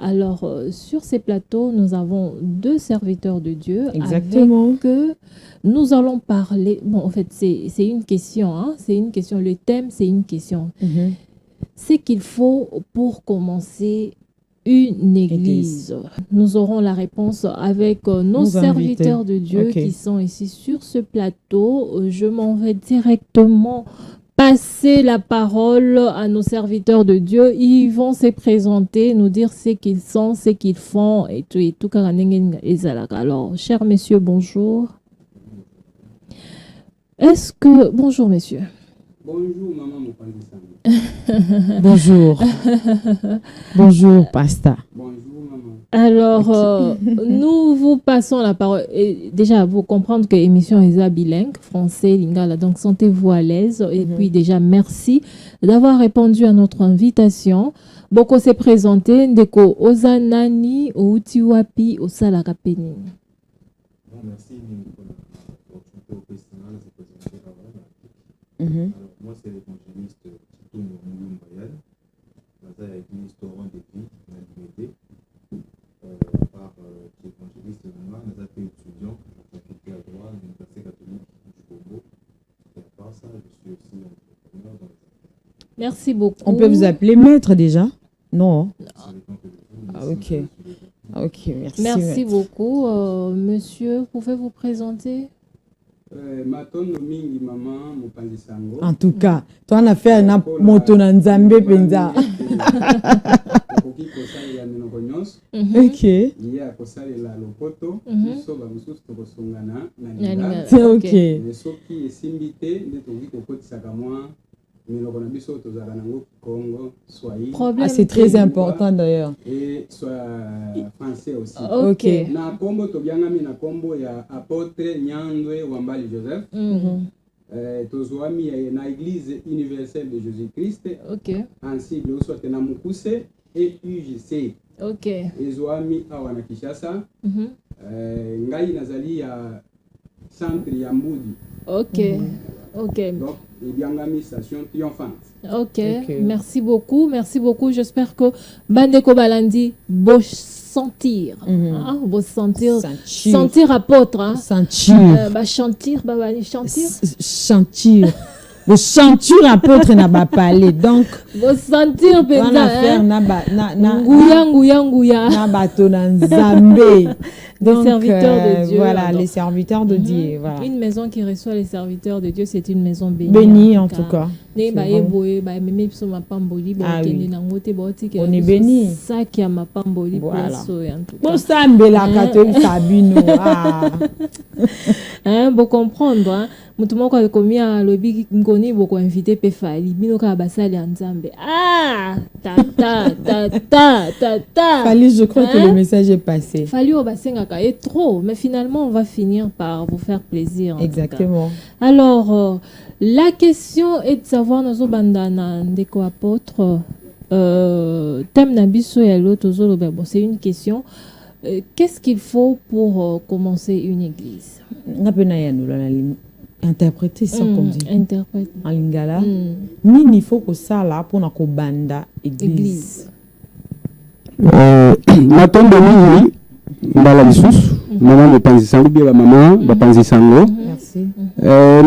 Alors, sur ces plateaux, nous avons deux serviteurs de Dieu. Exactement. Avec eux, nous allons parler. Bon, en fait, c'est une question. Hein, c'est une question. Le thème, c'est une question. C'est qu'il faut pour commencer une église. Nous aurons la réponse avec nos serviteurs de Dieu qui sont ici sur ce plateau. Je m'en vais directement passer la parole à nos serviteurs de Dieu. Ils vont se présenter, nous dire ce qu'ils sont, ce qu'ils font et tout. Alors, chers messieurs, bonjour. Bonjour, messieurs. Bonjour, maman Mopandisang. Bonjour. Bonjour, Pasta. Bonjour, maman. Alors, nous vous passons la parole. Et déjà, vous comprendre que l'émission est bilingue, français, lingala, donc sentez-vous à l'aise. Et puis déjà, merci d'avoir répondu à notre invitation. Boko s'est présenté, Ndeko Ozanani, Outiwapi, Osalakapeni. Bon, merci, Nicolas, pour tout le festival, c'est présenté à vous. Alors, moi, c'est l'évangéliste Tito Moumou Mbayal. Dans l'église Torrent de Vie, dans l'unité. Par l'évangéliste Nana, nous avons été étudiants à la faculté à droit de l'Université catholique du Congo. Et à part ça, je suis aussi entrepreneur dans les affaires. Merci beaucoup. On peut vous appeler maître déjà? Non. Ok. Ok, merci. Merci beaucoup. Monsieur, pouvez-vous présenter? Matondo mingi maman Mopandisango. En tout cas, toi on a fait un moto na Nzambe penza. Koki kosala ya minoko nyonso. Ok. Ye akosalela lopoto. Biso bamususu tokosungana na linga. C'est ok. Mais soki esimbi te nde tokoki kokotisaka mwa minoko na biso tozalaka nango Congo, Swahili. Ah, c'est très important d'ailleurs. Et soit français aussi. Ok. Na kombo tobiangami na kombo ya apôtre Nyandwe Wambali Joseph. Tozwami na église universelle de Jésus-Christ. Ok. Ainsi que soit na Mukuse et UJC. Ok. Ezwami awa na Kinshasa. Ngai nazali ya centre ya Mbudi. Ok. Ok. Donc, Ibiangami station triomphante. Ok. Merci beaucoup. Merci beaucoup. J'espère que Bandeko Balandi beau sentir. Beau sentir. Sentir apôtre. Hein? Sentir. Chantir. Chantir. Chantir. Le chanture apôtre n'a pas parlé. Donc, beau sentir. On a faire na Nguya. Na bato na Nzambe. Donc, les serviteurs de Dieu. Voilà, les serviteurs de Dieu. Voilà. Une maison qui reçoit les serviteurs de Dieu, c'est une maison bénie. Bénie en tout cas. On est béni. Ça qui a ma pamboli. Voilà. Bon, ça me la catholique Sabino. Pour comprendre, hein. Mutumo kwa komi a lobi ngoni boko invité pe fali bino ka basali Nzambe. Ta. Fali, je crois que le message est passé. Fali o basengaka est trop, mais finalement on va finir par vous faire plaisir. Exactement. Alors la question est de savoir nozo bandana ndeko apôtre thème na biso ya loto zolo bon c'est une question. Qu'est-ce qu'il faut pour commencer une église? Interpréter ça comme dit. Interpréter. En lingala. Nini faut que ça là pour na ko banda église. Matondo mingi mbala lisusu mama Mopanzisango bia mama Bapanzisango. Merci.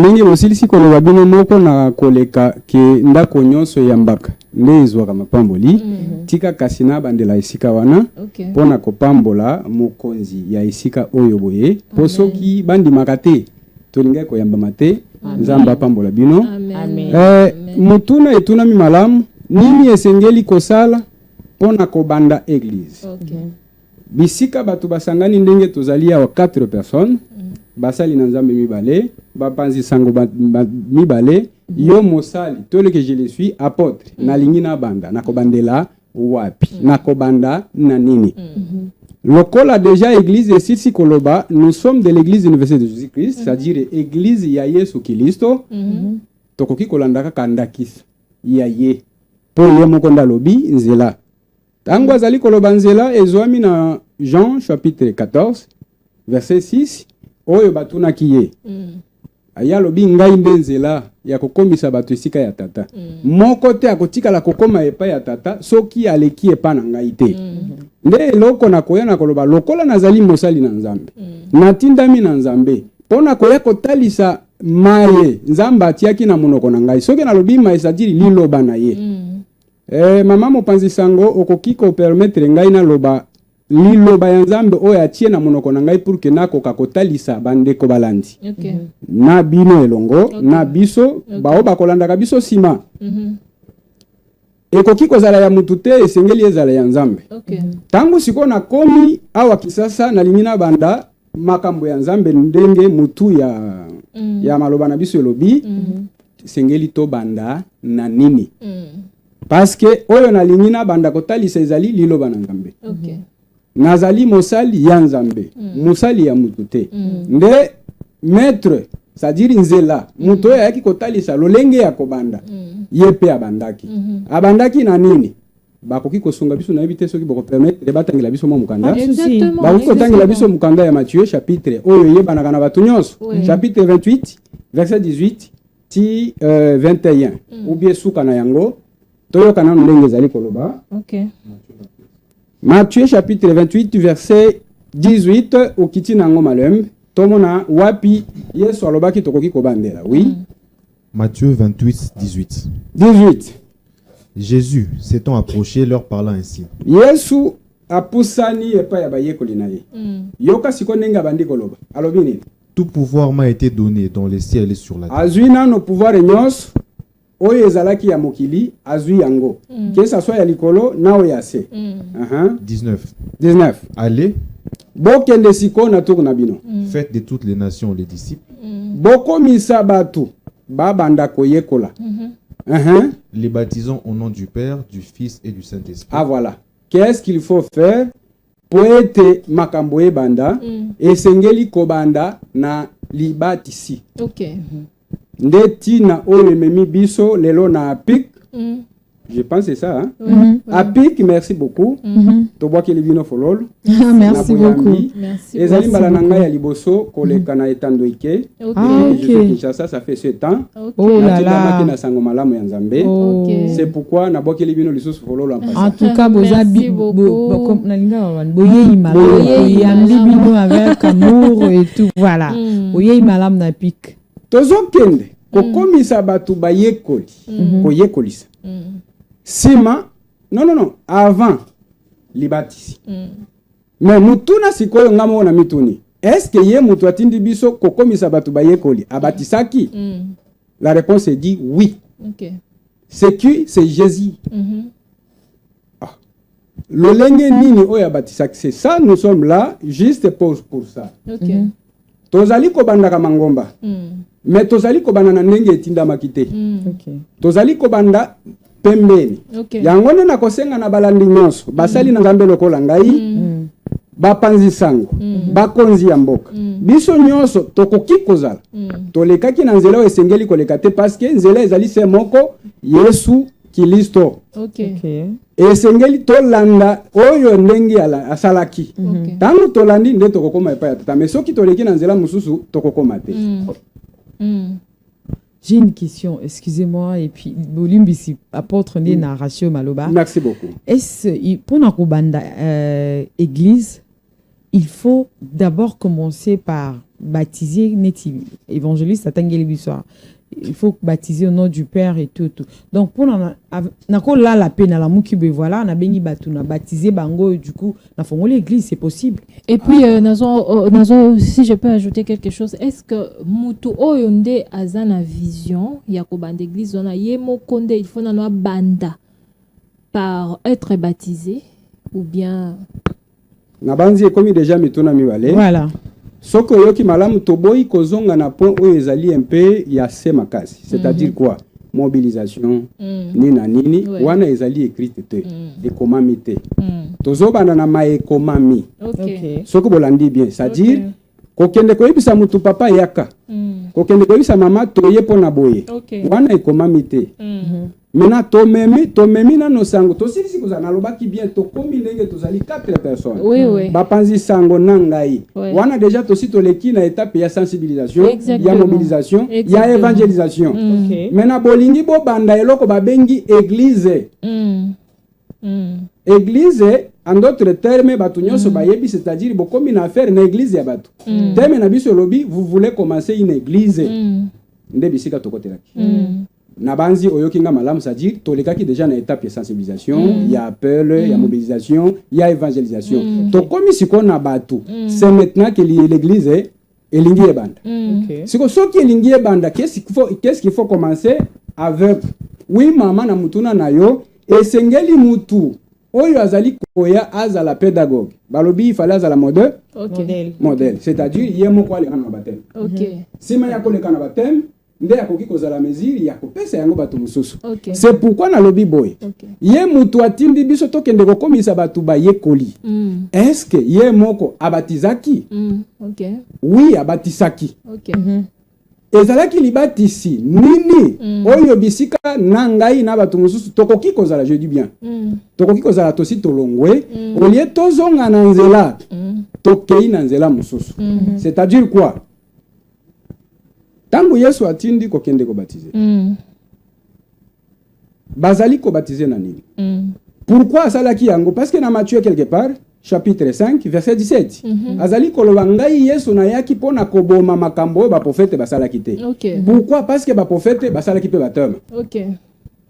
Mingi mosilisi koloba bino moko na koleka ke ndako nyonso ya mbaka nde ezwaka mapamboli tika kasina bandela esika wana pona kopambola mokonzi ya esika oyo boye po soki bandimaka te tolinga koyamba mate Nzamba pambola bino. Mutuna etunami malamu nini esengeli kosala pona kobanda église. Bisika batu basangani ndenge tozalia wa 4 personnes. Basali na Nzambe mibale, Bapanzisango mibale, yo mosali, tole que je le suis apôtre, na lingi na banda, na kobandela wapi, na kobanda na nini. Lokola déjà église et sisi koloba, nous sommes de l'église universelle de Jésus-Christ, c'est-à-dire église ya Yesu Kristo. Tokoki kolandaka kandakis ya ye. Pour le mokonda lobi nzela. Tango azali koloba nzela ezwami na Jean chapitre 14 verset 6. Oyo batuna kiye. aya lobi ngai nde nzela ya kokomisa bato esika ya tata moko te akotikala kokoma epai ya tata soki aleki epa na ngai te nde eloko nakoya na koloba lokola nazali mosali na nzambe natindami na nzambe mpona koya kotalisa maye nzambe atiaki na monoko na ngai soki nalobi maye sadiri liloba na ye mama mopanzi sango okoki kopermettre ngai naloba liloba ya nzambe oyo atie na monoko na ngai pour que nakoka kotalisa bandeko balandi na bino elongo na biso bao bakolandaka biso nsima ekoki kozala ya mutu te esengeli ezala ya nzambe ntango sikoyo nakomi awa kisasa nalingi na banda makambo ya nzambe ndenge mutu ya maloba na biso elobi esengeli to banda na nini parce que oyo nalingi na banda kotalisa ezali liloba na nzambe nazali mosali ya nzambe mosali ya mutu te nde maître c'est-à-dire nzela mutu oyo ayaki kotalisa lolenge ya kobanda ye pe abandaki na nini bakoki kosunga biso na yebi te soki bokopermettre batangela biso mwa mukanda bakoki kotangela biso mukanda ya Matthieu chapitre oyo yebanaka na bato nyonso chapitre 28 verset 18 ti 21 ou bien suka na yango toyoka nanu ndenge ezali koloba Matthieu chapitre 28 verset 18 okiti nango malembe tomona wapi Yesu alobaki tokoki kobandela oui Matthieu 28 18 Jésus s'étant approché leur parlant ainsi Yesu apusani epa ya bayekoli na ye yoka siko ndenge bandi koloba alobi nini tout pouvoir m'a été donné dans les ciels et sur la terre azwi nano pouvoir nyonso oyo ezalaki ya mokili azwi yango que ça soit ya likolo na oyo ya se 19 allez bokende siko na tour na bino faites de toutes les nations les disciples bokomisa batu babanda koyekola les baptisons au nom du Père, du Fils et du Saint-Esprit. Ah voilà. Qu'est-ce qu'il faut faire pour être makambo banda et sengeli kobanda na libatisi. Ndeti na oyo memi biso lelo na apik. Je pense c'est ça apik merci beaucoup. To bois ke libino fololo. Merci beaucoup. Ezali mbala na ngai ya liboso koleka na etando ike. Je suis Kinshasa, ça fait 7 ans. Oh là là. Na sango malamu ya Nzambe. C'est pourquoi na bois ke libino lisusu fololo en passant. En tout cas bozabi comme na linga boye malamu avec amour et tout voilà. Boye malamu na apik. Tozokende kokomisa batu bayekoli koyekolisa sima non avant libatisi mais mutuna sikoyo ngamo na mituni est-ce que ye mutu atindi biso kokomisa batu bayekoli abatisaki la réponse est dit oui c'est qui c'est Jésus lolenge nini oyo abatisaki c'est ça nous sommes là juste pour ça tozali kobanda mangomba mais tozali kobanda na ndenge etindamaki te tozali kobanda pembeni yango nde nakosenga na balandi nyonso basali na Nzambe lokola ngai bapanzi sango bakonzi ya mboka biso nyonso tokoki kozala tolekaki na nzela oyo esengeli koleka te parce que nzela ezali se moko Yesu Kristo esengeli tolanda oyo ndenge asalaki ntango tolandi nde tokokoma epai ya tata mais soki toleki na nzela mosusu tokokoma te. J'ai une question, excusez-moi, et puis Bolimbisi apôtre né narration Maloba. Merci beaucoup. Est-ce pour notre bande église, il faut d'abord commencer par baptiser neti évangéliste à Tangelibissoir. Il faut baptiser au nom du Père et tout. Donc pour là la peine à la moukibe voilà, on a béni batuna baptiser bango du coup na fongo l'église c'est possible. Et puis nazo si je peux ajouter quelque chose, est-ce que mutu oyonde azana vision ya ko bande église on a yemo konde il faut na banda par être baptisé ou bien na banzi ekomi déjà mituna miwale. Voilà. Soko yoki malamu toboyi kozonga na point oyo ezali un peu ya se makasi c'est-à-dire quoi mobilisation nina nini wana ezali écrite te ekomami te tozobana na maekomami soko bolandi bien c'est-à-dire kokende koyebisa mutu papa yaka kokende koyebisa mama toye pona boye wana ekomami te Maintenant, tomemi na no sango. Tosi si vous analoba qui bien to komi ndenge tozali 4 personnes. Oui, oui. Bapanzi sango nangai. Oui. On a déjà tosi toleki na étape ya sensibilisation, Exactement. ya mobilisation, Exactement. ya évangélisation. Ok. Maintenant, bolingi bo banda eloko babengi église. Église, en d'autres termes, batu nyonso bayebi, c'est-à-dire bokomi na affaire na église ya batu. Terme na biso lobi, vous voulez commencer une église. Nde bisika tokotelaki. Na banzi oyokinga malamu, c'est-à-dire tolekaki déjà na étape de sensibilisation, il y a appel, il y a mobilisation, il y a évangélisation. Tokomi siko na batu. C'est maintenant que l'église est elingi ebanda. Ok. Siko soki elingi ebanda, qu'est-ce qu'il faut commencer avec? Oui, maman na mutuna na yo, esengeli mutu oyo azali koya azala pédagogue. Balobi il fallait azala modèle. Ok. Modèle, c'est-à-dire yemo kwa le kana baptême. Ok. Sima ya ko le kana baptême, nde yakoki kozala mesure ya kopesa yango bato mosusu. Ok. C'est pourquoi nalobi boy. Ok. Ye mutu atindi biso tokende kokomisa bato bayekoli. Est-ce que ye moko abatizaki? Ok. Oui, abatisaki. Ok. Ezalaki libatisi nini oyo bisika na ngai na bato mosusu tokoki kozala, je dis bien. Tokoki kozala tosi tolongwe olie tozonga na nzela tokei na nzela mosusu. C'est-à-dire quoi? Tango Yesu atindi kokende ko baptiser. Bazali ko baptiser na nini? Pourquoi asalaki yango? Parce que na Matthieu quelque part, chapitre 5, verset 17. Azali koloba ngai Yesu na yaki pona koboma makambo ba prophète basalaki te. Ok. Pourquoi? Parce que ba prophète basalaki pe batama. Ok.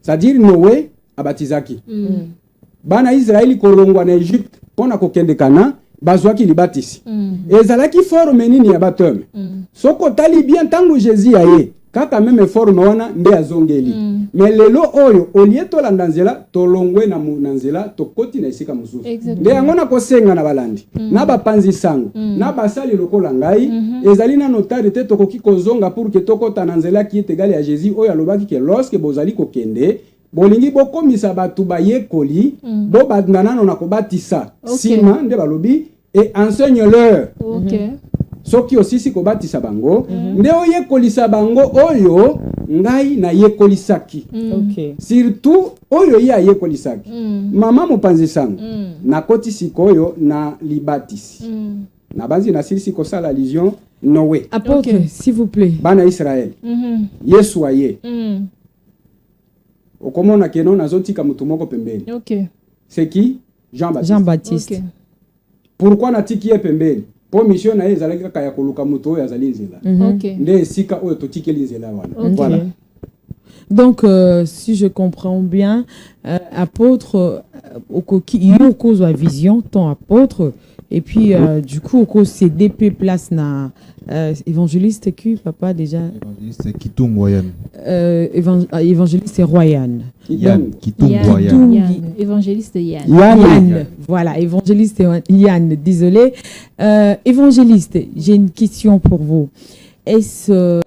C'est-à-dire Noé abatizaki. Bana Israeli kolongwa na Egypte pona kokende kana bazwaki libatisi. Ezalaki forme nini ya batama? Soko tali bien tango Jésus aye kaka même forme wana nde azongeli. Mais lelo oyo olie tolanda nzela tolongwe na nzela tokoti na esika mosusu. Nde yango na kosenga na balandi na bapanzi sango na basali lokola ngai ezali na notari te tokoki kozonga pour que tokota na nzela ki etegali ya Jésus oyo alobaki ke lorsque bozali kokende bolingi bokomisa batu bayekoli bo bandana na kobatisa sima nde balobi et enseigne-leur. Ok. Soki osisi kobatisa bango nde oyekolisa bango oyo ngai na yekolisaki. Ok. Surtout oyo ye ayekolisaki. Mama mopanzi sango na koti sikoyo na libatisi. Na banzi na silisi kosala allusion Noé. Apôtre, s'il vous plaît. Bana Israël. Yesu aye. Okomona keno nazotika mutu moko pembeni. Ok. C'est qui? Jean-Baptiste. Jean-Baptiste. Ok. Pourquoi natiki ye pembeni? Po mission na ye ezalaki kaka ya koluka mutu oyo azali nzela. Ok. Nde esika oyo totikeli nzela wana. Ok. Voilà. Donc, si je comprends bien, apôtre, il cause la vision, ton apôtre, et puis du coup, au cause CDP place na évangéliste qui papa déjà. Évangéliste Kitung Wayan. Évangéliste Royan. Yann Kitung Yann. Wayan. Yann. Évangéliste Yann. Yann. Voilà, évangéliste Yann. Désolé. Évangéliste, j'ai une question pour vous. Est-ce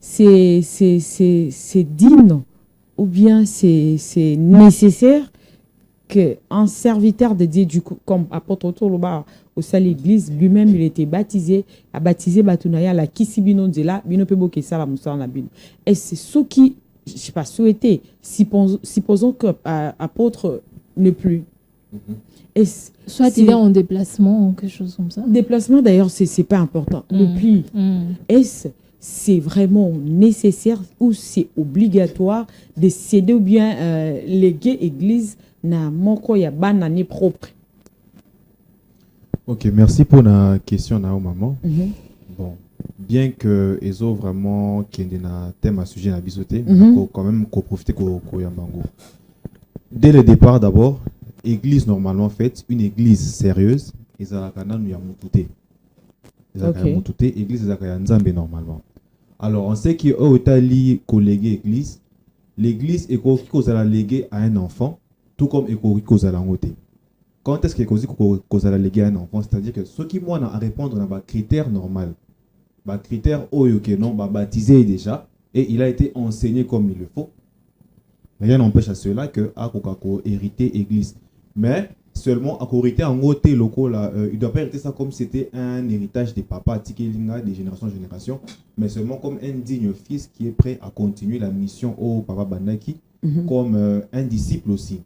c'est digne ou bien c'est nécessaire qu'un serviteur de Dieu, du coup, comme apôtre Toloba au sein de l'église, lui-même il était baptisé, a baptisé Batunaya la Kisibino Nzela, Bino Pebo Kesa la Moussa la Bino. Et c'est ce qui, je sais pas, souhaité, supposons que apôtre ne plus. Soit il est en déplacement ou quelque chose comme ça. Déplacement d'ailleurs, c'est pas important. Le pli. Est-ce c'est vraiment nécessaire ou c'est obligatoire de céder ou bien léguer l'église na moko ya banane propre? Ok, merci pour la question, Nao maman. Bon, bien que Ezo vraiment qui est un thème à sujet à bisoter, quand même qu'on profite qu'on yambango. Dès le départ d'abord, église normalement faite, une église sérieuse, ezalakana nous yamutute. Ezalakana yamutute, église ezalakana nzambe normalement. Alors, on sait qu'il y a lié collègue église. L'église est causala léguée à un enfant, tout comme est causala ngoté. Quand est-ce que causala léguée à un enfant? C'est-à-dire que ce qui moi à répondre à un critère normal, un critère que non baptisé déjà et il a été enseigné comme il le faut. Rien n'empêche à cela que a hérité église. Mais seulement à corriger en côté locaux là, il doit pas hériter ça comme c'était un héritage des papas Tikelinga de génération en génération, mais seulement comme un digne fils qui est prêt à continuer la mission au papa Bandaki comme un disciple aussi.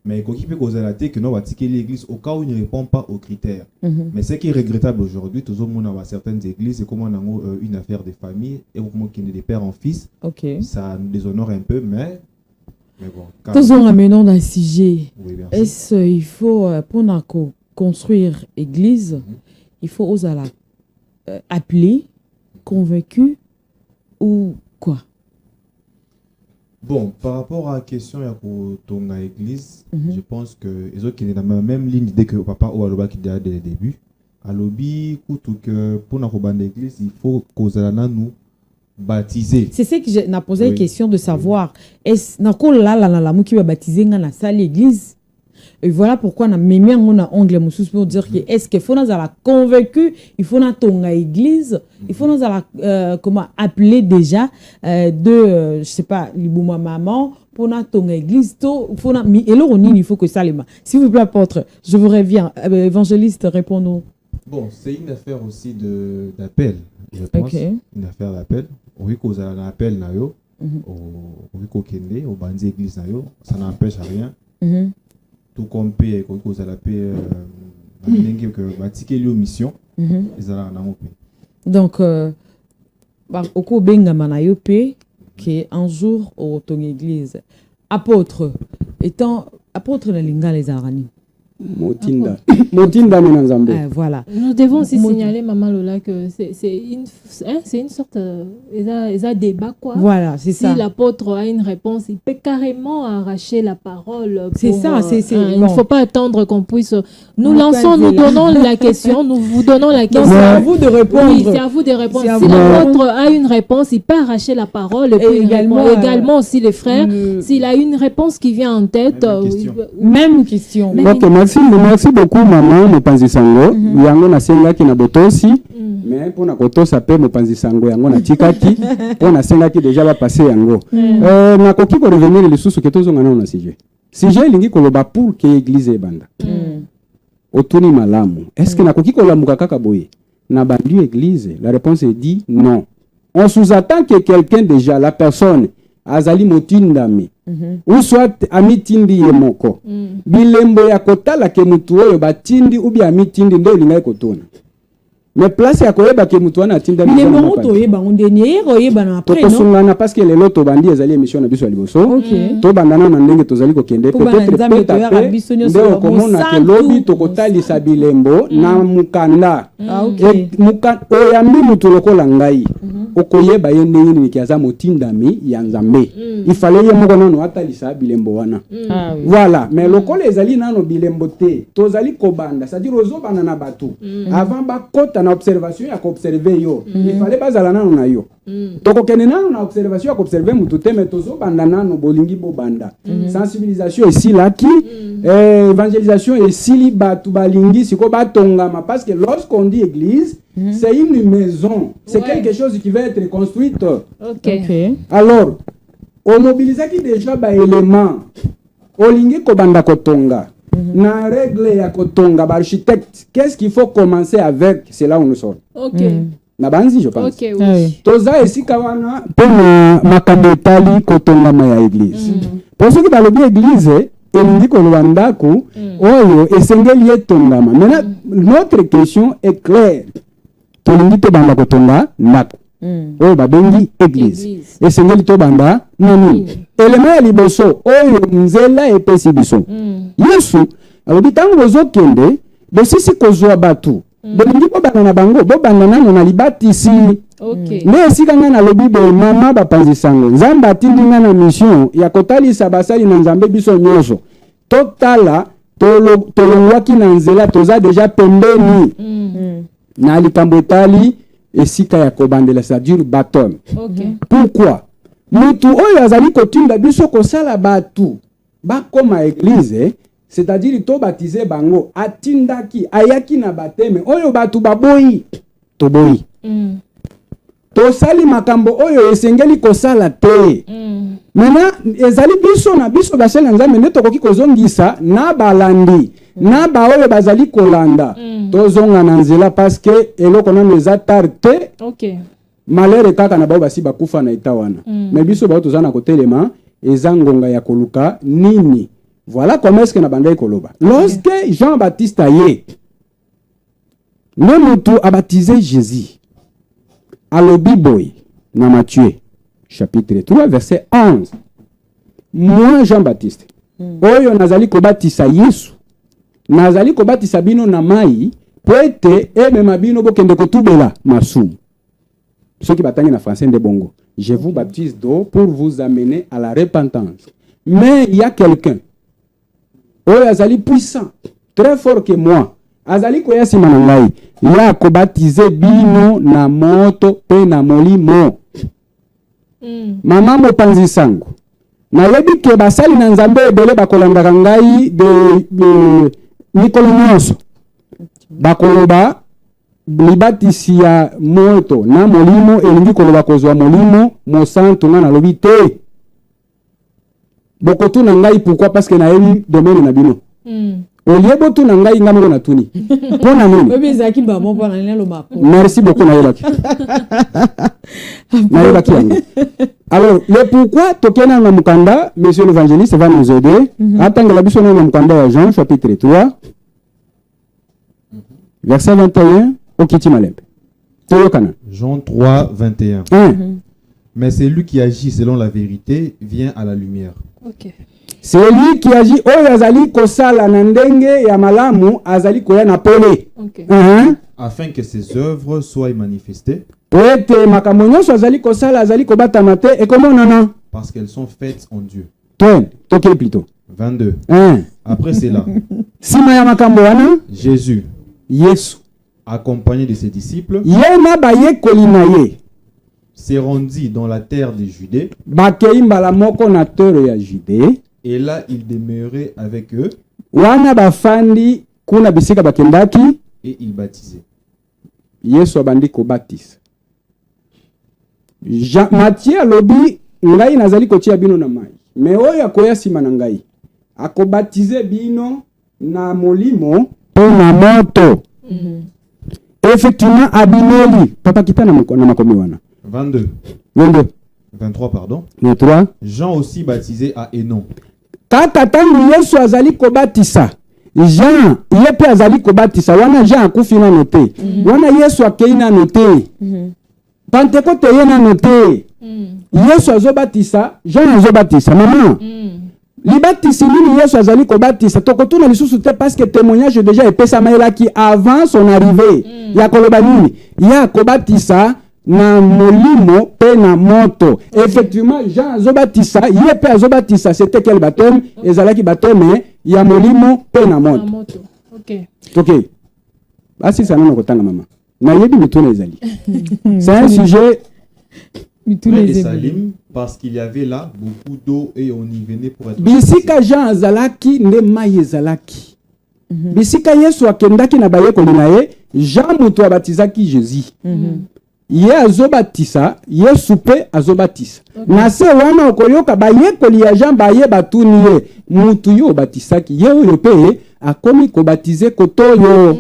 Mais quand il peut causer la tête que nous va tiquer l'église au cas où il ne répond pas aux critères. Mais ce qui est regrettable aujourd'hui, tout le monde a certaines églises et comme on a une affaire de famille et comment qu'il est des pères en fils, ça nous déshonore un peu, mais bon. Tous en ramenant d'un sujet. Oui, est-ce qu'il faut pour construire église, il faut oser appeler, convaincu ou quoi? Bon, par rapport à la question de ton église, je pense que les autres qui sont dans la même ligne d'idée que papa ou Aloba qui dès le début. À l'objet, pour notre église, il faut que nous baptiser. C'est ce que j'ai posé la question de savoir. Est-ce que qui va baptiser dans la salle l'église? Et voilà pourquoi on a mis un angle pour dire que est-ce qu'il faut nous convaincu, il faut nous ton église, il faut nous comment appeler déjà je sais pas libouma maman pour nous ton église to faut et là il faut que ça les mains. S'il vous plaît apôtre, je vous reviens évangéliste répondons. Bon, c'est une affaire aussi d'appel, je pense. Une affaire d'appel. Oui, qu'on a un appel na yo, oui qu'on kende au bandi église na yo, ça n'empêche rien. Tout comme paix, quand vous allez paix, que bâtir les missions, ils allaient en paix. Donc, au coup benga manayo paix, qui un jour au ton église, apôtre, étant apôtre de linga les arani. Motinda Menanzambe. Voilà. Nous devons aussi signaler, Maman Lola, que c'est une sorte de débat, quoi. Voilà, c'est ça. Si l'apôtre a une réponse, il peut carrément arracher la parole. C'est ça, il ne faut pas attendre qu'on puisse. Nous donnons la question, nous vous donnons la question. C'est à vous de répondre. Oui, c'est à vous de répondre. Si l'apôtre a une réponse, il peut arracher la parole. Et puis également aussi les frères. S'il a une réponse qui vient en tête. Même question. Merci beaucoup maman Mopanzi Sango. Yango na senga ki na botosi. Mais pour na kotosa pe Mopanzi Sango yango na tikaki. Pour na senga ki déjà va passer yango. Na koki ko revenir le susu ke tozo ngana na sujet. Sujet lingi ko loba pour que église ebanda. Otuni malamu. Est-ce que na koki ko lamuka kaka boye? Na bandi église? La réponse est dit non. On sous-attend que quelqu'un déjà la personne azali motindami. Ou soit amitindi ye moko. Bilembo ya kotala ke mutu oyo batindi ubi amitindi ndo linga kotona. Mais place ya koyeba ke mutu wana atinda mi. Bilembo to yeba ndeni yeba na après non. Tosungana parce que les loto bandi ezali émission na biso ya liboso. To bandana na ndenge tozali ko kende peut-être ndo komona ke lobi to kotalisa bilembo na mukanda. Mukanda oyambi mutu lokola ngai. Okoyeba ye ndenge ni kiaza motindami ya Nzambe. Il fallait ye moko nano atalisa bilembo wana. Voilà, mais lokola ezali nano bilembo te, tozali kobanda, c'est-à-dire ozobana na batu. Avant ba kota na observation ya ko observer yo. Il fallait bazala nano na yo. Toko kene nano na observation ya ko observer mutu te, mais tozobanda nano bolingi bobanda. Sensibilisation ici là qui évangélisation ici li batu balingi siko batongama parce que lorsqu'on dit église, c'est une maison, c'est quelque chose qui va être construite. Alors, on mobilise qui déjà ba élément. Olingi kobanda kotonga. Na règle ya kotonga ba architecte, qu'est-ce qu'il faut commencer avec? C'est là où nous sommes. Na banzi je pense. Toza esika wana pour makambo tali kotonga ma église. Pour ceux qui ba lobi église, elingi koloba ndako oyo esengeli etongama. Maintenant, notre question est claire. Tolingi to banda kotonga ndako. Oyo babengi église. Esengeli to banda nini? Élément ya liboso oyo nzela epesi biso. Yesu alobi tango bozokende bosisi kozwa batu. Bolingi bobanda na bango, bobanda nano na libatisi. Nde esika nga nalobi boye mama bapanzi sango. Nzambe atindi nga na mission ya kotalisa basali na Nzambe biso nyonso. Totala tolongwaki na nzela toza deja pembeni. Na likambo etali esika ya kobandela, c'est-à-dire baptême. Pourquoi? Mutu oyo azali kotinda biso kosala batu bakoma église, c'est-à-dire to baptiser bango atindaki ayaki na baptême oyo batu baboyi toboyi. tosali makambo oyo esengeli kosala te. Maintenant ezali biso na biso basali nzambe nde tokoki kozongisa na balandi na ba oyo bazali kolanda tozonga na nzela parce que eloko nano eza tarte. Malere kaka na bao basi bakufa na eta wana. Mais biso bao tozana kotelema eza ngonga ya koluka nini. Voilà comment est-ce que na bandai koloba. Lorsque Jean-Baptiste aye même tout a baptisé Jésus. Alobi boy na Matthieu chapitre 3 verset 11. Moi Jean-Baptiste oyo nazali kobatisa Yesu. Nazali kobatisa bino na mai poete emema bino bokende kotubela masumu. Ceux qui bataillent en français de bongo. Je vous baptise d'eau pour vous amener à la repentance. Mais il y a quelqu'un. Oh, azali puissant, très fort que moi. Azali koya simanangai. Il a baptisé bino na moto pe na molimo. Mama mo panzi sango. Na yebi ke basali na nzambe ebele bakolanda ngai de mikolo nyonso. Bakoloba libatisi ya moto na molimo elingi koloba kozwa molimo mosantu na lobi te. Bokotu na ngai pourquoi parce que na yebi domaine na bino. Oliebo tu na ngai ngamoko na tuni. Pona nini? Obi zaki ba mo pona nelo mako. Merci beaucoup na yelaki. Na yelaki yango. Alors, le pourquoi tokena na mukanda, monsieur l'évangéliste va nous aider. Atangela biso na mukanda ya Jean chapitre 3 verset 21 au Kiti Malembe. Jean 3 21. Mais c'est lui qui agit selon la vérité vient à la lumière. C'est lui qui agit oyo azali kosala na ndenge ya malamu azali koya na pole. Afin que ses œuvres soient manifestées. Poete makambo nyonso azali kosala azali kobatama te et comment nana? Parce qu'elles sont faites en Dieu. Toke plutôt. 22. Après cela. Sima ya makambo wana Jésus. Yesu accompagné de ses disciples. Yema baye kolina ye. S'est rendu dans la terre de Judée. Bakei mbala moko na terre ya Judée. Et là, il demeurait avec eux. Wana bafandi kuna bisika bakendaki. Et il baptisait. Yesu abandi ko baptise. Matthieu alobi ngai nazali kotia bino na mai. Me oyo akoya sima na ngai. Akobatize bino na molimo pe na moto. Effectivement abineli. Papa kita na makomi wana. 23 pardon. 23. Jean aussi baptisé à Hénon. Kaka tangu Yesu azali kobatisa. Jean yepe azali kobatisa wana Jean akufina note. Wana Yesu akeina note. Pentecote yena note. Yesu azobatisa, Jean azobatisa. Maman. Libatisi nini Yesu azali kobatisa. Tokotuna lisusu te parce que témoignage déjà epesa maela qui avant son arrivée. Ya koloba nini? Ya kobatisa na molimo pe na moto. Effectivement, Jean azobatisa, yepe azobatisa, c'était quel baptême? Ezalaki baptême ya molimo pe na moto. OK. Basi sana nakotanga mama. Na yebi mituna ezali. C'est un sujet mituna Salim parce qu'il y avait là beaucoup d'eau et on y venait pour être. Bisika Jean azalaki nde mai ezalaki. Bisika Yesu akendaki na baye kolina ye, Jean muto abatizaki Jésus. Ye azobatisa, Yesu pe azobatisa. Na se wana okoyoka baye koli ya Jean baye batuni ye, mutu yo batisaki, ye oyo pe akomi kobatize kotoyo.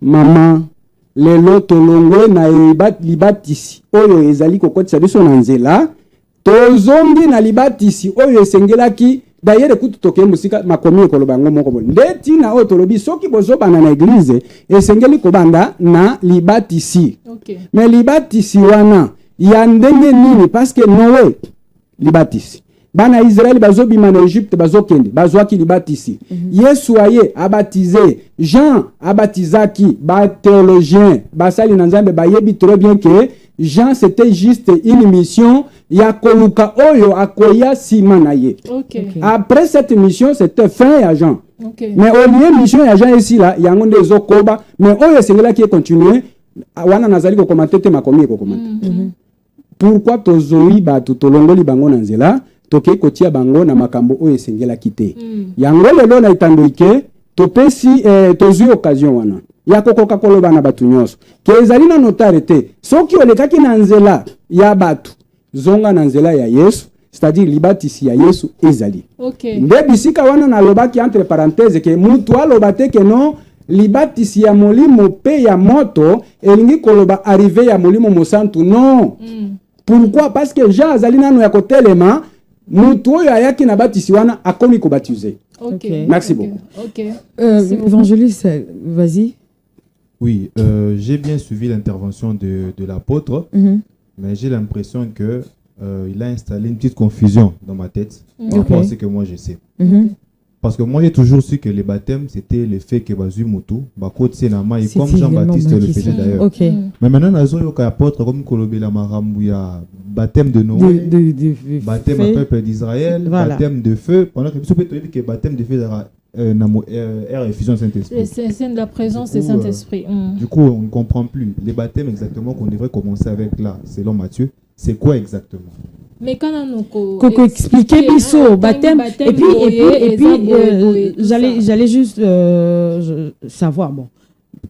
Mama, lelo tolongwe na libatisi, oyo ezali kokotisa biso na nzela, tozombi na libatisi, oyo esengelaki, d'ailleurs kutu toke musika makomi ekoloba ngo moko bon ndeti na oyo tolobi soki bozobana na église esengeli kobanda na libatisi. Mais libatisi wana ya ndenge nini parce que Noé libatisi bana Israël bazobima na Egypte bazokende bazwaki libatisi. Yesu aye abatize, Jean abatizaki, ba théologien basali na Nzambe bayebi très bien que Jean c'était juste une mission ya koluka oyo akoya sima na ye. Après cette mission c'était fin ya Jean. Mais au lieu mission ya Jean ici là yango ndezo koba mais oyo sengela qui continuer wana nazali ko commenter te makomi ko commenter. Pourquoi tozoi ba tutolongoli bango na nzela toke kotia bango na makambo oyo sengela kite. Yango lelo na itandoike topesi tozui occasion wana ya kokoka koloba na batu nyonso ke ezali na notare te soki olekaki na nzela ya batu zonga na nzela ya Yesu, c'est-à-dire libatisi ya Yesu ezali. Nde bisika wana na lobaki entre parenthèses ke mutu aloba te ke non libatisi ya molimo pe ya moto elingi koloba arrivé ya molimo mosantu non. Pourquoi? Parce que Jean azali nano ya kotelema mutu oyo ayaki na batisi wana akomi ko baptiser. Merci beaucoup. Évangéliste, vas-y. Oui, j'ai bien suivi l'intervention de l'apôtre, mais j'ai l'impression que il a installé une petite confusion dans ma tête par rapport à ce que moi je sais. Parce que moi j'ai toujours su que les baptêmes c'était le fait que Bazu Moutou, Bakot Senama, et comme Jean-Baptiste le faisait d'ailleurs. Mais maintenant, nous avons apôtre comme Kolobela Marambouya, baptême de Noé, baptême à peuple d'Israël, baptême de feu. Pendant que peut dire que baptême de feu est effusion de Saint-Esprit. C'est de la présence du Saint-Esprit. Du coup, on ne comprend plus. Les baptêmes exactement qu'on devrait commencer avec là, selon Matthieu, c'est quoi exactement? Mais quand on a expliqué biso baptême et puis j'allais juste savoir bon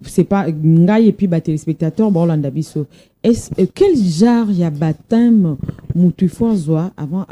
c'est pas ngai et puis ba téléspectateurs bon landa biso est quel genre y a baptême mutu fozoa avant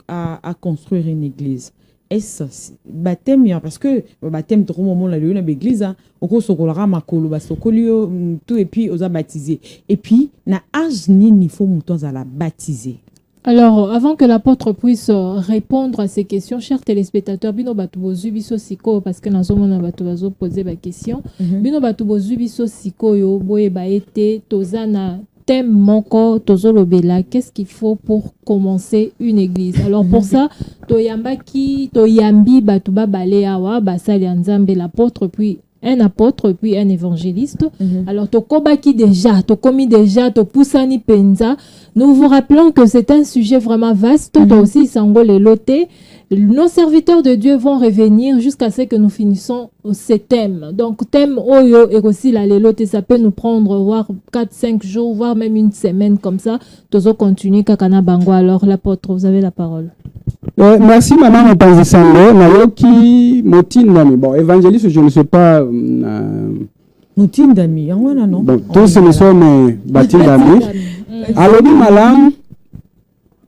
à construire une église? Est-ce baptême parce que baptême trop moment là une église au ko sokola makolo ba sokolio tout et puis oza baptisé et puis na âge ni faut mutu za la baptiser. Alors, avant que l'apôtre puisse répondre à ces questions, chers téléspectateurs, bino batubozu biso siko parce que nazomona batubazo poser ba question. Bino batubozu biso siko yo boye ba été tozana thème moko tozolobela, qu'est-ce qu'il faut pour commencer une église? Alors pour ça, toyambi batuba baleawa basali nzambe l'apôtre puis un apôtre puis un évangéliste. Alors tokobaki déjà, tokomi déjà, topusani penza. Nous vous rappelons que c'est un sujet vraiment vaste. Toi aussi sango le loté. Nos serviteurs de Dieu vont revenir jusqu'à ce que nous finissons ces thèmes. Donc thème oyo et aussi la leloté, ça peut nous prendre voire 4-5 jours, voire même une semaine comme ça. Tozo continuer kakana bango. Alors l'apôtre, vous avez la parole. Merci maman Mpazisande. Nayoki Motindami. Bon, évangéliste, je ne sais pas. Motindami, non. Bon, tous ce sont Batindami. Alobi malam.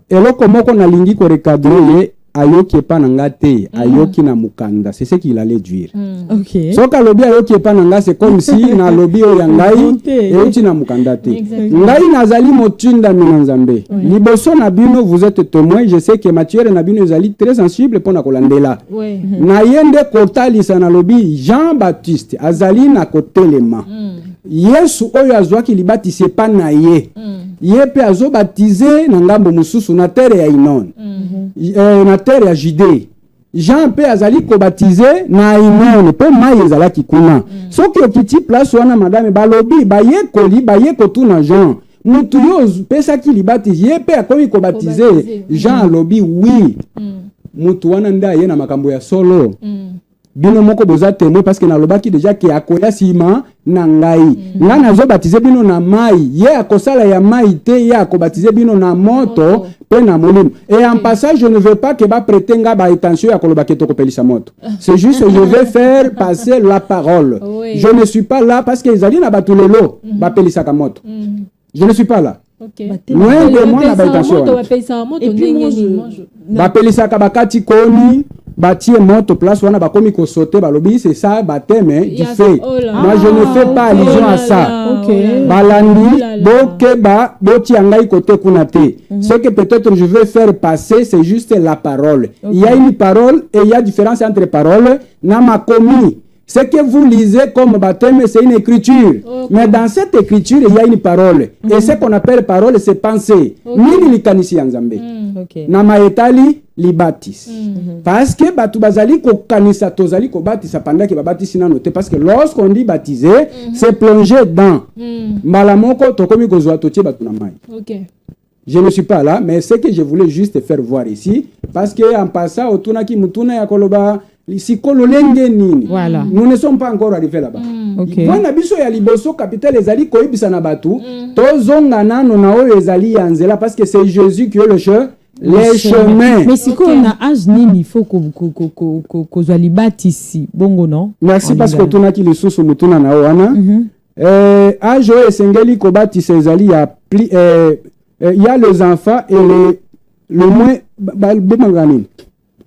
Eloko moko na lingi ko recadrer ayoki epa nanga te, ayoki na mukanda. C'est ce qu'il allait dire. So kalobi ayoki epa nanga, c'est comme si na lobi oyangai euti na mukanda te. Ngai nazali motinda minanzambe. Liboso na bino, vous êtes témoin, je sais que Mathieu na bino ezali très sensible pour na kolandela. Na yende kotalisa na lobi Jean-Baptiste azali na kotelema. Yesu oyo azwaki libatise pa na ye. Ye pe azo baptisé na ngambo mususu na terre ya Inon. Na terre ya Judée. Jean pe azali ko baptisé na Inon pe mai ezalaki kuna. Soki okiti place wana madame balobi baye kotuna Jean. Mutu yo pesa ki libatise ye pe akomi ko baptisé Jean alobi oui. Mutu wana nda ye na makambo ya solo. Bino moko boza témoin parce que na lobaki déjà ke akoya sima na ngai. Nga nazo baptiser bino na mai. Ye akosala ya mai te ye akobaptiser bino na moto pe na molimo. Et en passage, je ne veux pas que ba prétenga ba attention ya kolobaki to kopelisa moto. C'est juste je vais faire passer la parole. Je ne suis pas là parce que ezali na batulelo ba pelisa ka moto. Je ne suis pas là. Loin de moi na ba attention. Et puis ba pelisa ka bakati koni bâtir moto place wana bakomi ko sauter balobi c'est ça baptême du feu. Moi je ne fais pas allusion à ça. Balandi bokeba boti angai côté kunate. Ce que peut-être je veux faire passer c'est juste la parole. Il y a une parole et il y a différence entre parole na makomi. Ce que vous lisez comme baptême, c'est une écriture. Mais dans cette écriture, il y a une parole. Et ce qu'on appelle parole, c'est pensée. Nini likanisi yanzambe. Na maetali libatis. Parce que batu bazali ko kanisa tozali ko batisa pendant que babatisi na noté. Parce que lorsqu'on dit baptiser, c'est plonger dans. Malamoko tokomi kozwa totie batu na mai. Je ne suis pas là, mais ce que je voulais juste faire voir ici, parce que en passant au tunaki mutuna ya koloba voilà. Nous ne sommes pas encore arrivés là-bas. Quand nabiso ya liboso capital ezali koibisa na batu, tozonga nano na oyo ezali yanzela parce que c'est Jésus qui est le les chemins. Mais si on a âge nini, il faut qu'on soit libati ici. Bongo non? Merci parce que tu as qui le sous mutuna na wana. Âge esengeli kobati sezali il y a les enfants et le moins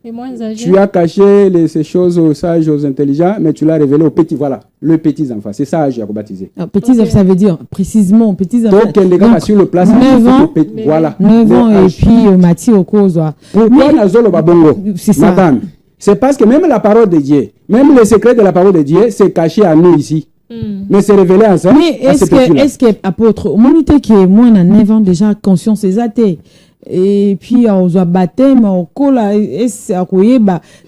les moins âgés. Tu as caché ces choses aux sages, aux intelligents, mais tu l'as révélé aux petits. Voilà, le petits enfants. C'est ça, j'ai baptisé. Petits enfants, ça veut dire précisément petits enfants. Donc, les gars, sur le place, 9 ans, voilà. 9 ans et puis Mathieu au cause. Pourquoi Nazolo Babongo? C'est ça. Madame, c'est parce que même la parole de Dieu, même le secret de la parole de Dieu, c'est caché à nous ici. Mais c'est révélé à ça. Mais est-ce que apôtre, humanité qui est moins de 9 ans déjà conscience des athées? Et puis on a baptême au cola et c'est à quoi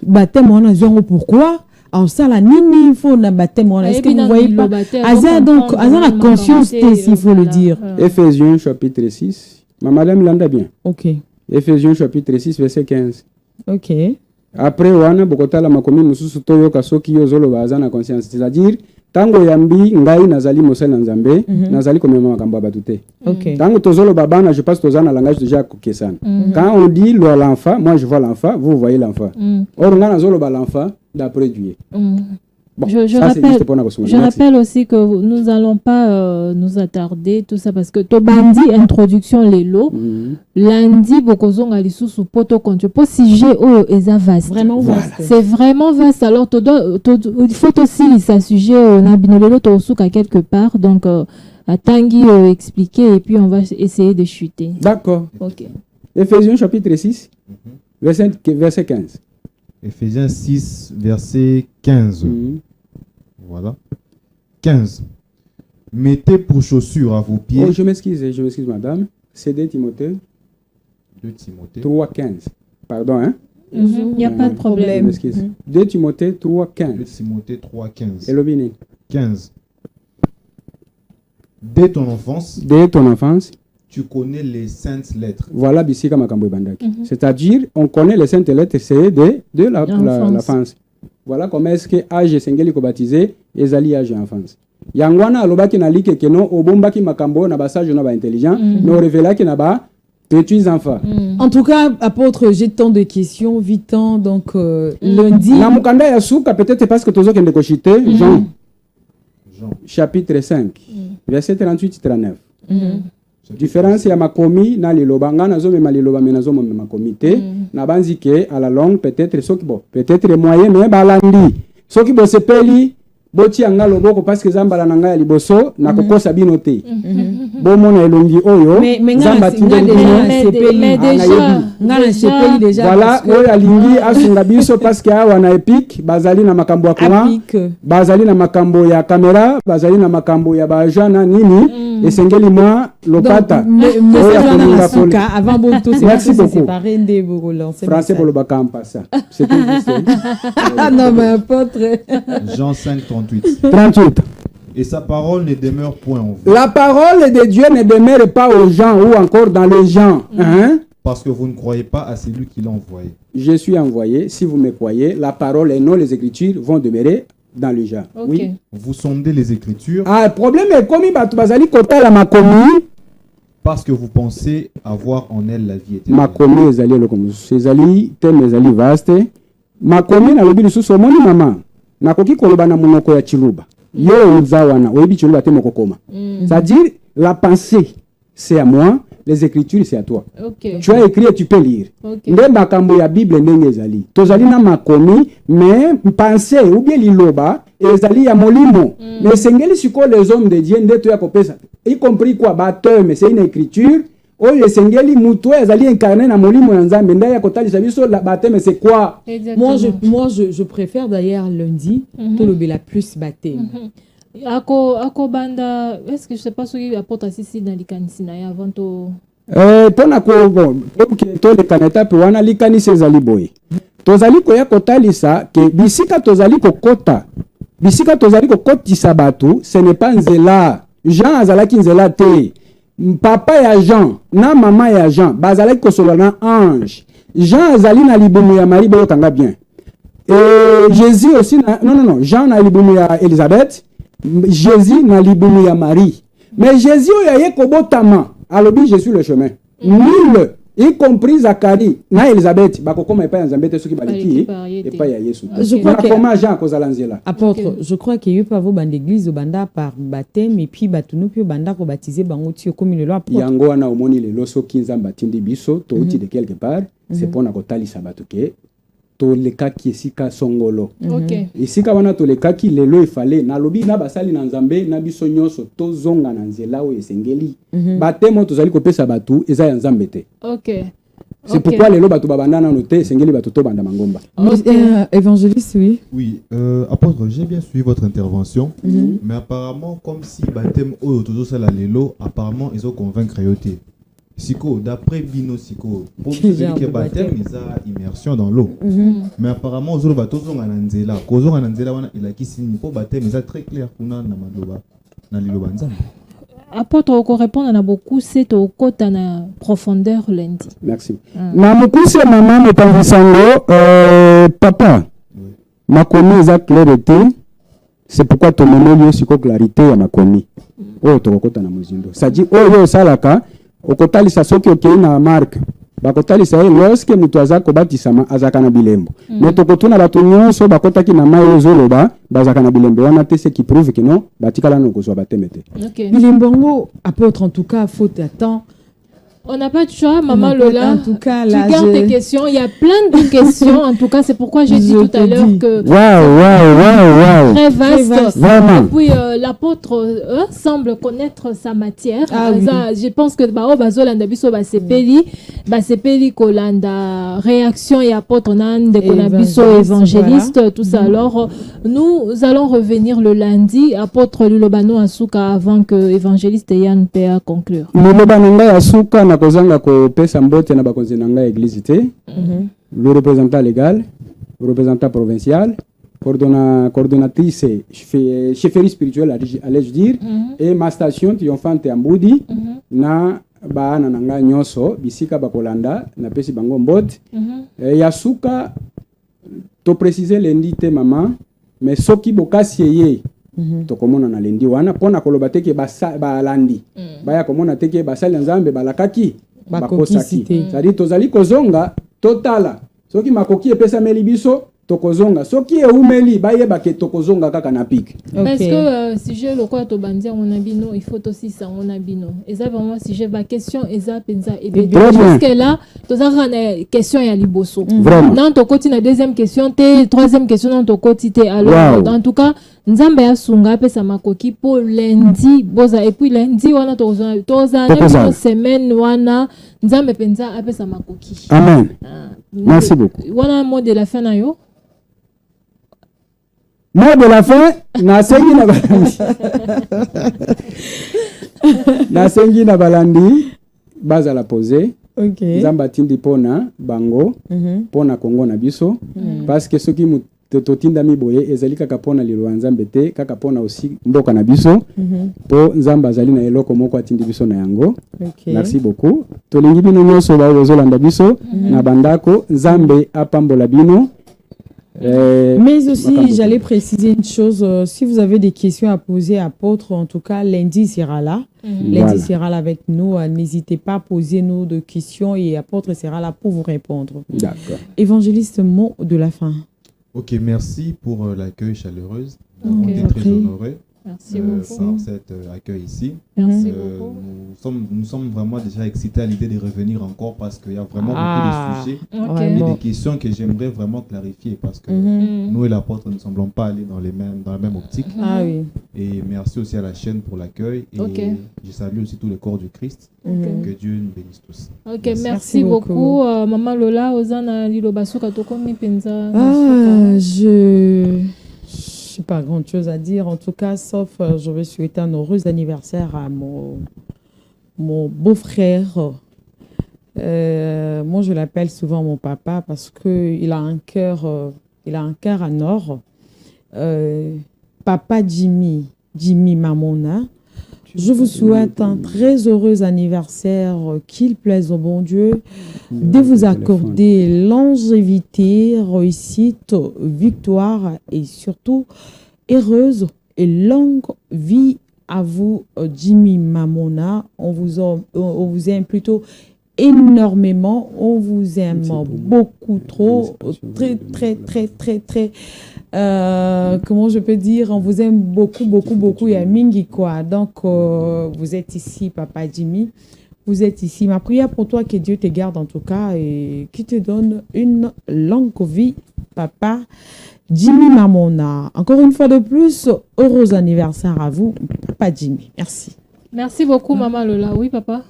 baptême on a genre pourquoi en ça la nini il faut na baptême on est-ce que vous voyez pas Aza donc Aza la conscience s'il faut le dire. Éphésiens chapitre 6 madame landa bien. OK. Éphésiens chapitre 6 verset 15. OK. Après wana bokotala makomi mususu toyo kasoki yo zolo baza na conscience c'est-à-dire tango yambi ngai nazali mosala nzambe nazali komema makambo batute. OK. Tango tozolo babana je passe tozana langage déjà kokesana. Quand on dit l'enfant, moi je vois l'enfant, vous voyez l'enfant. Or on a zolo ba l'enfant d'après Dieu. Bon, je rappelle aussi que nous n'allons pas nous attarder tout ça parce que Tobandi introduction les lots lundi bokozong ali sous poto contre pour sujet oh eza vaste vraiment vaste c'est vraiment vaste alors il faut aussi ça sujet on a binolelo to suka quelque part donc à Tanguy expliquer et puis on va essayer de chuter. D'accord. OK. Éphésiens chapitre 6 verset 15. Éphésiens 6, verset 15. Voilà. 15. Mettez pour chaussures à vos pieds. Oh, je m'excuse, madame. C'est 2 Timothée. 2 Timothée. 3, 15. Pardon, hein? Il n'y a pas de problème. 2 Timothée 3, 15. 2 Timothée 3, 15. Et le bini. 15. Dès ton enfance. Dès ton enfance. Tu connais les saintes lettres. Voilà, Bissika Makambo Bandaki. C'est-à-dire, on connaît les saintes lettres, c'est de l'enfance. Voilà comment est-ce que âge Sengeli ko baptisé, ezali âge enfance. Yangwana alobaki na like que non, obombaki makambo na basage na ba intelligent, mais révélaki na ba petits enfants. En tout cas, apôtre, j'ai tant de questions, vite temps, donc lundi. Na mukanda ya suka peut-être parce que tozo kende ko chiter Jean. Chapitre 5, verset 38-39. Différence ya makomi na liloba ngana zo mema liloba menazo mema makomi te na banzi ke à la longue peut-être soki bo peut-être moyen mais balandi soki bo sepeli boti anga loboko parce que zambala na ngai liboso na kokosa bino te bo mona elongi oyo zamba tindeli déjà voilà oyo alingi asunga biso parce que awa na epic bazali na makambo ya courant bazali na makambo ya caméra bazali na makambo ya bajana nini esengeli moi lopata avant bonto c'est séparé de vous relancer français pour le bacampa ça c'est tout juste non mais apôtre Jean 5 38 et sa parole ne demeure point en vous. La parole de Dieu ne demeure pas aux gens ou encore dans les gens hein? Parce que vous ne croyez pas à celui qui l'a envoyé. Je suis envoyé, si vous me croyez, la parole et non les écritures vont demeurer dans les gens. Okay. Oui. Vous sondez les écritures. Ah, le problème est comme bazali kota la makomi parce que vous pensez avoir en elle la vie éternelle. Makomi ezali lokomo. Ezali thème ezali vaste. Makomi na lobi lisusu moni mama. Nakoki koloba na monoko ya chiluba. Yo uzawana oyebi chiluba te mokokoma. C'est-à-dire la pensée c'est à moi, les écritures c'est à toi. Okay. Tu as écrit et tu peux lire. Nde makambo ya Bible ndenge ezali. Tozali na makomi mais pensée ou bien liloba ezali ya molimo. Mais sengeli siko les hommes de Dieu nde to ya kopesa. Y compris quoi baptême mais c'est une écriture. Oyo sengeli muto ezali incarné na molimo ya Nzambe nda ya kotalisa biso la baptême c'est quoi? Moi je préfère d'ailleurs lundi to lobela plus baptême. Ako banda est-ce que je sais pas ce qui apporte ici dans likanisi na avant to pona ko bon to le kaneta pe wana likanisi ezali boye tozali ko ya kotalisa ke bisika tozali ko kota bisika tozali ko kotisa batu ce n'est pas nzela Jean azalaki nzela te papa ya Jean na mama ya Jean bazalaki ko solo na ange Jean azali na libumu ya Marie boyo kanga bien et Jésus aussi non Jean na libumu ya Elisabeth Jésus na libumu ya Marie mais Jésus oyaye kobotama alobi je suis le chemin nul y compris Zacharie na Elisabeth bakokoma epa ya Nzambe te soki baleki epa ya Yesu. Je crois que comment Jean kozala nzela. Apôtre, je crois qu'il y a pas vos bandes d'église au banda par baptême et puis batunu puis banda ko baptiser bango ti comme le apôtre. Yango wana omoni lelo soki Nzambe atindi biso to uti de quelque part c'est pour na kotalisa bato ke to lekaki esika songolo. OK. Esika wana to lekaki lelo ifale na lobi na basali na Nzambe na biso nyonso to zonga na nzela o esengeli. Batemo tozali kopesa batu eza ya Nzambe te. OK. C'est pourquoi lelo batu babanda na noté sengeli batu to banda mangomba. Évangéliste, oui. Oui, apôtre, j'ai bien suivi votre intervention, mais apparemment, comme si baptême ou autour ça la lelo, apparemment ils ont convaincre yoté. Siko, d'après Bino Siko, pour celui qui est baptême, ils ont immersion dans l'eau. Mais apparemment, aux autres bateaux sont en Anzela. Cause en Anzela, il a qui signe pour baptême, mais c'est très clair pour nous dans l'Ilobanza. Apôtre, on répond à beaucoup, c'est au côté en profondeur lundi. Merci. Na mukuse maman metangisango papa. Makomi eza clarité. C'est pourquoi ton moment siko clarité ya makomi. Oh to kota na muzindo. Ça dit oh yo salaka okotalisa soki okei na marque. Bakotalisa lorsque mutu azako batisama azaka na bilembo. Mais tokotuna bato nyonso bakotaki na mai ozoloba bazaka na bilembo wana te, ce qui prouve que non batikala no kozwa batemete. OK. Bilembongo, apôtre, en tout cas, faut attendre. On n'a pas de choix, maman Lola. En tout cas, tu là, gardes tes questions. Il y a plein de questions. En tout cas, c'est pourquoi j'ai dit tout à l'heure que Wow. très vaste. Vraiment. Et puis l'apôtre semble connaître sa matière. Oui. Je pense que bazolanda biso basepeli kolanda réaction et apôtre nande konabiso évangéliste voilà. Tout ça. Alors nous allons revenir le lundi apôtre Lilobano Asuka avant que évangéliste Yann Pea conclure. Lilobano Asuka na kozanga ko pesa mbote na bakonzi na ngai église te. Le représentant légal, le représentant provincial, coordonnatrice chefferie spirituelle allais-je dire, et ma station triomphante à Mboudi na baana na ngai nyonso bisika bakolanda na pesi bango mbote. Yasuka to préciser lundi te maman, mais soki bokasi ye tokomona na lendi wana pona koloba teke balandi baya komona teke basali Nzambe balakaki bakosaki c'est-à-dire tozali kozonga totala soki makoki epesa meli biso tokozonga soki eumeli bayeba ke tokozonga kaka na pic. Parce que si je le crois to bandia on abino il faut aussi ça on abino et ça vraiment si j'ai ma question eza penza et jusque là tozaka na question ya liboso dans to koti na deuxième question te troisième question dans to koti te alors en tout cas Nzambe asunga pesa makoki pour lundi boza et puis lundi wana toza na semaine wana Nzambe penza apesa makoki. Amen. Merci beaucoup. Wana mot de la fin na yo. Mot de la fin, nasengi na balandi baza la poser. OK. Nzamba tindi pona bango, pona Kongo na biso parce que soki totinda miboye ezali kaka pona lilo Nzambe te kaka pona aussi mboka na biso. Po Nzamba azali na eloko moko atindi biso na yango. Merci beaucoup. Tolingi bino nyonso ba ozolanda biso na bandako Nzambe apambola bino. Mais aussi, j'allais préciser une chose. Si vous avez des questions à poser à apôtre, en tout cas, lundi sera là. Lundi sera là avec nous. N'hésitez pas à poser nous de questions et apôtre sera là pour vous répondre. D'accord. Évangéliste, mot de la fin. Ok, merci pour l'accueil chaleureuse. On est très honorés. Merci beaucoup. Par cet accueil ici. Merci beaucoup. Nous sommes vraiment déjà excités à l'idée de revenir encore parce qu'il y a vraiment beaucoup de sujets et des questions que j'aimerais vraiment clarifier parce que nous et l'apôtre ne semblons pas aller dans la même optique. Et merci aussi à la chaîne pour l'accueil et je salue aussi tout le corps du Christ. Que Dieu nous bénisse tous. Ok, merci beaucoup. Maman Lola, Ozana Lilobasuka Tokomi Penza. Je n'ai pas grand chose à dire, en tout cas, sauf je vais souhaiter un heureux anniversaire à mon beau-frère. Moi, je l'appelle souvent mon papa parce qu'il a un cœur en or. Papa Jimmy Mamona. Je vous souhaite un très heureux anniversaire, qu'il plaise au bon Dieu, de vous accorder longévité, réussite, victoire et surtout heureuse et longue vie à vous, Jimmy Mamona. On vous aime plutôt énormément. On vous aime beaucoup trop. Très, très, très, très, très. Comment je peux dire? On vous aime beaucoup, beaucoup, beaucoup. Il y a Mingi, quoi. Donc, vous êtes ici, Papa Jimmy. Vous êtes ici. Ma prière pour toi, que Dieu te garde en tout cas et qui te donne une longue vie, Papa Jimmy Mamona. Encore une fois de plus, heureux anniversaire à vous, Papa Jimmy. Merci. Merci beaucoup, Maman Lola. Oui, papa.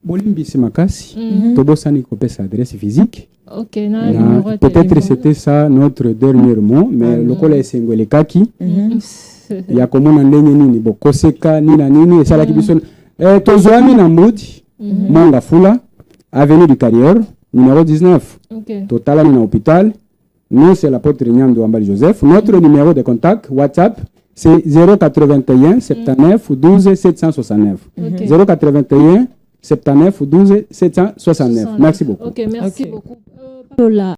Bolimbi Makasi, Tobosani Kopesa adresse physique. Ok, peut-être c'était ça notre dernier mot, mais le collègue Sengwele Kaki, il y a comme on a nini, Bokoseka, Nina Nini, et ça la Kibison. Tozoami Namoudi, Manga Fula, avenue du Carrière, numéro 19. Total à hôpital. Nous, c'est l'apôtre Nyando Ambali Joseph. Notre numéro de contact, WhatsApp, c'est 081 79 12 769. 081 79 12 769. Merci beaucoup. Ok, merci beaucoup. Lola.